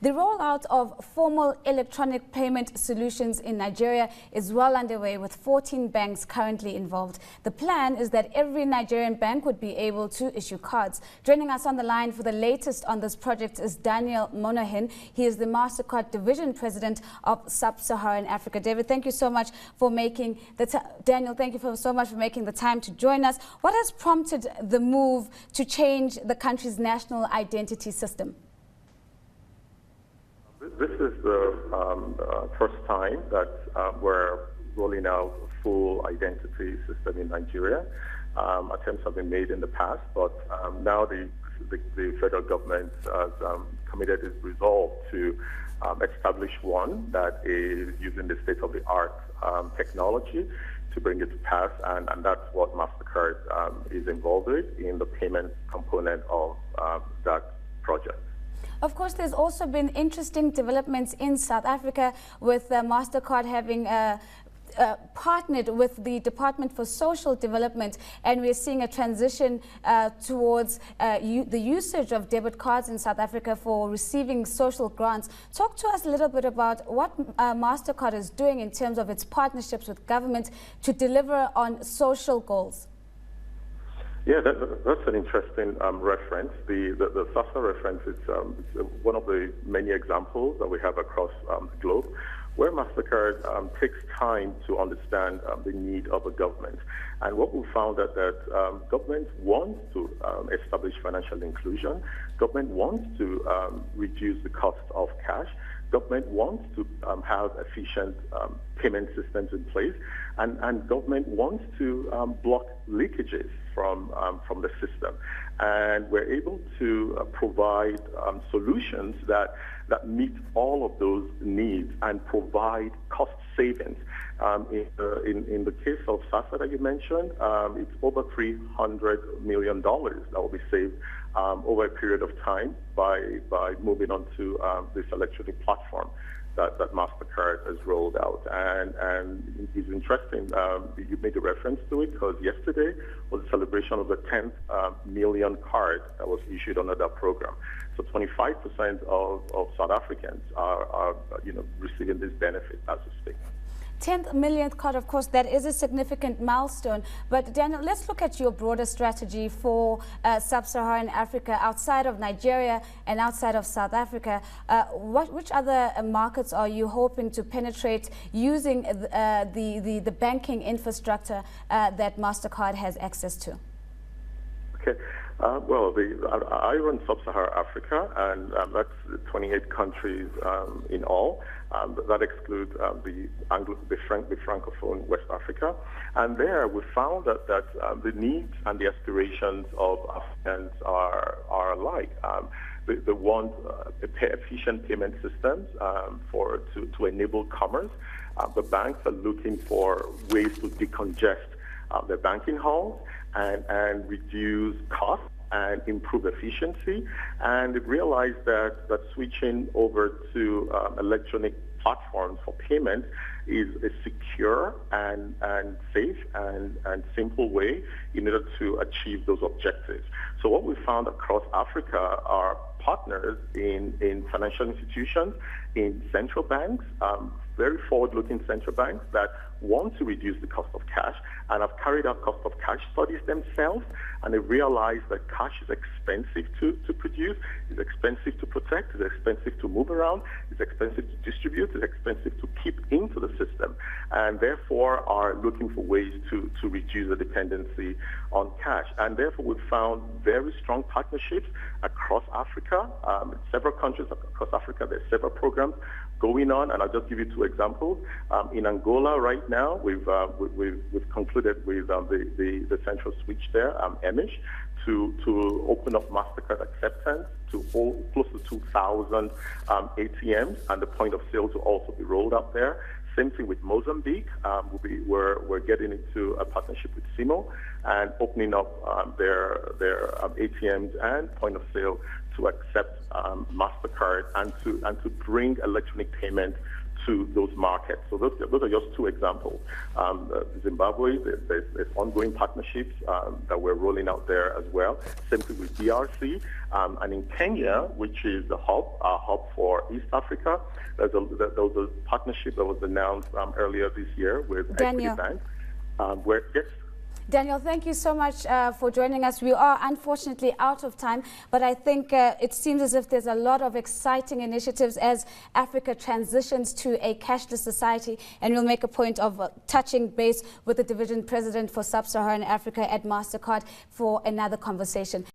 The rollout of formal electronic payment solutions in Nigeria is well underway, with 14 banks currently involved. The plan is that every Nigerian bank would be able to issue cards. Joining us on the line for the latest on this project is Daniel Monahan. He is the MasterCard Division President of Sub-Saharan Africa. David, thank you so much for making Daniel, thank you so much for making the time to join us. What has prompted the move to change the country's national identity system? This is the first time that we're rolling out a full identity system in Nigeria. Attempts have been made in the past, but now the federal government has committed its resolve to establish one that is using the state-of-the-art technology to bring it to pass, and that's what MasterCard is involved with in the payment component of that project. Of course, there's also been interesting developments in South Africa, with MasterCard having partnered with the Department for Social Development, and we're seeing a transition towards the usage of debit cards in South Africa for receiving social grants. Talk to us a little bit about what MasterCard is doing in terms of its partnerships with government to deliver on social goals. Yeah, that's an interesting reference. The SASA reference is one of the many examples that we have across the globe, where MasterCard takes time to understand the need of a government. And what we found that government wants to establish financial inclusion, government wants to reduce the cost of cash, government wants to have efficient payment systems in place, and government wants to block leakages from the system. And we're able to provide solutions that meet all of those needs and provide cost savings. In the case of SASA that you mentioned, it's over $300 million that will be saved over a period of time by moving on to this electronic platform that MasterCard has rolled out. And it's interesting, you made a reference to it, because yesterday was a celebration of the 10th million card that was issued under that program. So 25% of South Africans are receiving this benefit as we speak. 10th millionth card, of course, that is a significant milestone. But Daniel, let's look at your broader strategy for Sub-Saharan Africa, outside of Nigeria and outside of South Africa. Which other markets are you hoping to penetrate using the banking infrastructure that MasterCard has access to? Okay. Well, I run Sub-Saharan Africa, and that's 28 countries in all. That excludes the Francophone West Africa. And there we found that the needs and the aspirations of Africans are alike. They want efficient payment systems to enable commerce. The banks are looking for ways to decongest their banking halls and reduce costs and improve efficiency, and realize that switching over to electronic platforms for payment is a secure and safe and simple way in order to achieve those objectives. So what we found across Africa are partners in financial institutions, in central banks, very forward-looking central banks that want to reduce the cost of cash and have carried out cost of cash studies themselves, and they realize that cash is expensive to produce, it's expensive to protect, it's expensive to move around, it's expensive to distribute, it's expensive to keep into the system, and therefore are looking for ways to reduce the dependency on cash. And therefore we've found very strong partnerships across Africa. In several countries across Africa, there's several programs going on, and I'll just give you two examples. In Angola right now, we've concluded with the central switch there, EMISH, to open up MasterCard acceptance to close to 2,000 ATMs, and the point of sale to also be rolled out there. Same thing with Mozambique. We're getting into a partnership with SIMO and opening up their ATMs and point of sale to accept MasterCard and to bring electronic payment to those markets. So those are just two examples. Zimbabwe, there's ongoing partnerships that we're rolling out there as well. Same thing with DRC. And in Kenya, which is our hub for East Africa, there was a partnership that was announced earlier this year with Daniel. Equity Bank. Yes. Daniel, thank you so much for joining us. We are unfortunately out of time, but I think it seems as if there's a lot of exciting initiatives as Africa transitions to a cashless society, and we'll make a point of touching base with the division president for Sub-Saharan Africa at MasterCard for another conversation.